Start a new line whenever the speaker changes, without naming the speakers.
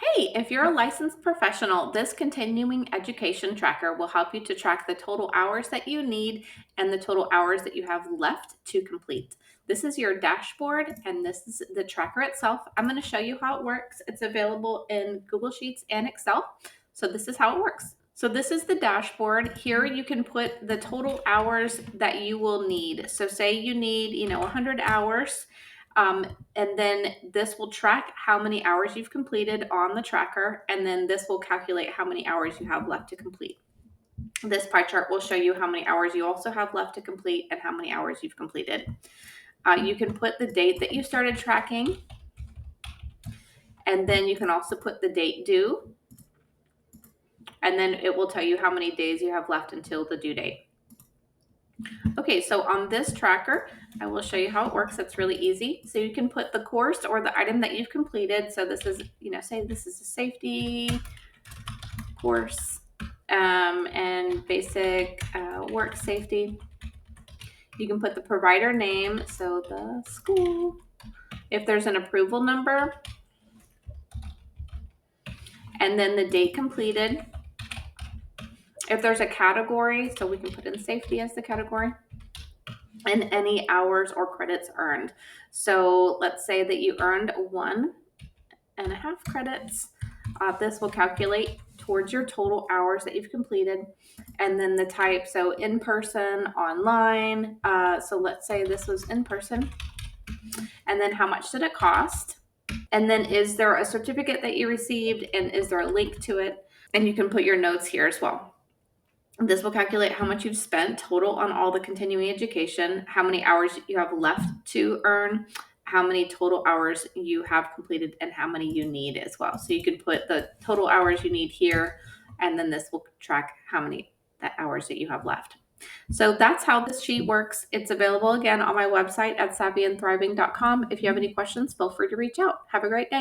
Hey, if you're a licensed professional, this continuing education tracker will help you to track the total hours that you need and the total hours that you have left to complete. This is your dashboard and this is the tracker itself. I'm going to show you how it works. It's available in Google Sheets and Excel. So this is how it works. So this is the dashboard. Here you can put the total hours that you will need. So say you need, 100 hours. And then this will track how many hours you've completed on the tracker, and then this will calculate how many hours you have left to complete. This pie chart will show you how many hours you also have left to complete and how many hours you've completed. You can put the date that you started tracking, and then you can also put the date due, and then it will tell you how many days you have left until the due date. Okay, so on this tracker, I will show you how it works. It's really easy. So you can put the course or the item that you've completed. So this is, say this is a safety course and basic work safety. You can put the provider name, so the school. If there's an approval number, and then the date completed. If there's a category, so we can put in safety as the category. And any hours or credits earned. So let's say that you earned 1.5 credits. This will calculate towards your total hours that you've completed. And then the type, so in person, online. So let's say this was in person. And then how much did it cost? And then is there a certificate that you received? And is there a link to it? And you can put your notes here as well. This will calculate how much you've spent total on all the continuing education, how many hours you have left to earn, how many total hours you have completed, and how many you need as well. So you can put the total hours you need here, and then this will track how many hours that you have left. So that's how this sheet works. It's available again on my website at savvyandthriving.com. If you have any questions, feel free to reach out. Have a great day.